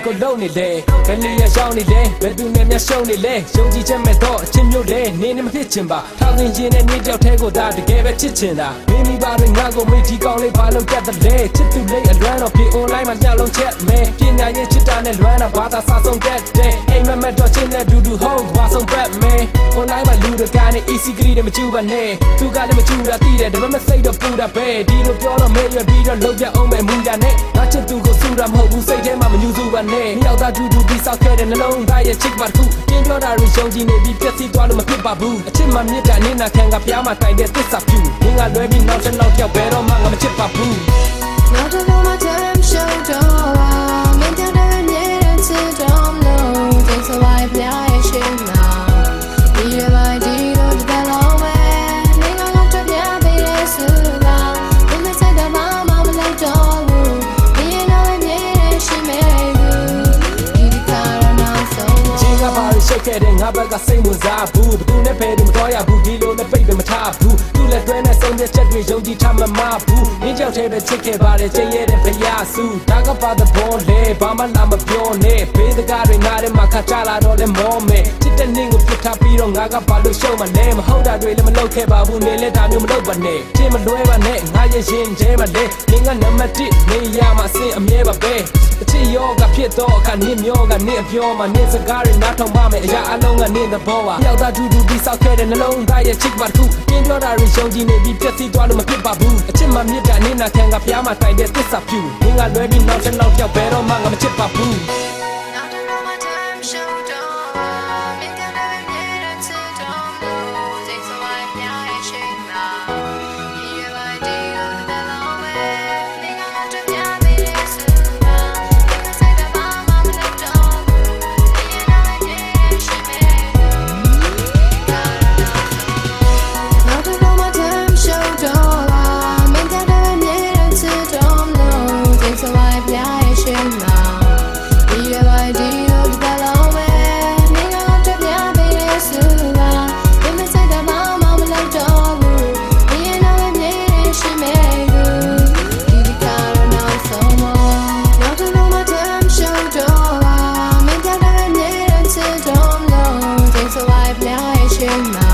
ကိုလုံးနေလေဘယ်နေရရောက်နေလဲဘယ်သူနဲ့မျက်ရှုံးနေလဲယုံကြည်ချက်မဲ့တော့အချင်းမျိုးလေနေနေမဖြစ်ချင်ပါထောင်ရင်ချင်းနဲ့နေကြောက်ထဲကိုဒါတကယ်ပဲချစ်ချင်တာမင်းမိဘတွေငါ့ကိုမေးဒီကောင်းလေးဘာလို့ကြက်တယ်ချစ်သူလေးအလွမ်းတော့ပြေ online မှာညလုံးချက်မဲပညာရေးချစ်တာနဲ့လွမ်းတာဘာသာစာဆုံးတဲ့အိမ်မက်တော့ချင်းနဲ့ဒူဒူဟုတ်ဘာဆုံးဘက်မဲ online မှာလူတကာနဲ့ easy ကလေးတွေမချူပါနဲ့သူကလည်းမချူတာသိတယ်ဒါပေမဲ့စိတ်တော့ပူတာပဲဒီလိုပြောတော့မေးရပြီးတော့လုံးပြအောင်မဲ့မူတာနဲ့ငါချစ်သူကိုစူတာမဟုတ်ဘူးစိတ်ထဲမှာမညူစုပါနဲ့မြောက်သားဒူဒူပြီးဆောက်ခဲ့တဲ့နှလုံးသားရဲ့ချစ်ပါတစ်ခုပြင်းပြောတာတွေယုံကြည်နေပြီးပြည့်စည်သွားလို့မဖြစ်ပါဘူးအချစ်မှမြစ်တာနေနာခံကပြားမှာတိုင်တဲ့သစ္စာပြူငင်းကလွဲပြီးနောက်တစ်နောက်ကြောက်ဘယ်တော့မှငါမချစ်ပါဘူးနောက်တစ်လုံးမှtime show တော့မင်းတဲ့ရဲ့ချစ်တော်လို့ဒီဆိုဝိုင်းပြရဲ့ရှင်းမှာဒီရပါဒီတော့တလုံးပဲနေကတော့တပြပေးရဲ့စလာဒီမစတဲ့မှာမလိုက်တော့ဘူးဒီတော့မြဲရှိမဲ့ဒီကာရနာဆုံးချင်းကပါရှုပ်ခဲ့တဲ့ငါဘက်ကစိတ်ဝင်စားဘူးဘသူနဲ့ဖဲတယ်မတော်ရဘူးဒီလိုနဲ့ပိတ်တယ်မထားဘူးသူလည်းတွဲနဲ့ဆုံးဖြတ်ချက်တွေယုံကြည်ထားမှမဘူးနင်းကြောက်တဲ့ပဲချစ်ခဲ့ပါတယ်ချိန်ရဲတဲ့ဖျားစုဒါကပါတဲ့ဘောလေဘာမှလာမပြောနဲ့ဘေးတကားတွေနားထဲမှာခါချလာတော့လဲမောမယ်ချစ်တဲ့နင်းကိုပြစ်ထားပြီးတော့ငါကဘာလို့ရှုံးမလဲမဟုတ်တာတွေလည်းမလုပ်ခဲ့ပါဘူးနေလဲဒါမျိုးမလုပ်ပါနဲ့ချင်းမလွဲပါနဲ့ငါရဲ့ရင်ထဲမှာလေနင်းကနံပါတ်1နေရမှာအစင်အမြဲပါပဲအချစ်ရောကဖြစ်တော့အခါနင်းမျောကနင်းအပြောမှာနင်းစကားတွေနားထောင်ပါမယ်အရာအလုံးကနင်းတဲ့ဘောပါယောက်သားဒူဒူပြီးဆောက်ခဲ့တဲ့နှလုံးသားရဲ့ချစ်ပါတစ်ခုပြင်းပြောတာတွေယုံကြည်နေပြီးပြည့်စည်သွားလို့မဖြစ်ပါဘူးအချစ်မှမြစ်တာနေနာခံကပြားမှာတိုင်တဲ့သစ္စာပြူငင်းကလွဲပြီးနောက်တစ်နောက်ကြောက်ဘယ်တော့မှငါမချစ်ပါဘူးနောက်တစ်လုံးမှ time show တော့မင်းတဲ့ရဲ့ချစ်တော်လို့ဒီဆိုဝိုင်းပြရဲ့ရှင်းမှာဒီရပါဒီတော့တလုံးပဲနေကတော့တပြပေးရဲ့စလာဒီမစတဲ့မှာမလိုက်တော့ဘူးဒီရပါဒီရှိမဲ့နောက်တစ်လုံးမှ time show တော့မင်းတဲ့ရဲ့ချစ်တော်လို့ဒီဆိုဝိုင်းပြရဲ့ရှင်းမှာဒီရပါဒီတော့တလုံးပဲနေကတော့တပြပေးရဲ့စလာဒီမစတဲ့မှာမလိုက်တော့ဘူးဒီရပါဒီရှိမဲ့ဒီကာရနာဆုံးနောက်တစ်လုံးမှ time show တော့မင်းတဲ့ရဲ့ချစ်တော်လို့ဒီဆိုဝိုင်းပြရဲ့ရှင်းမှာ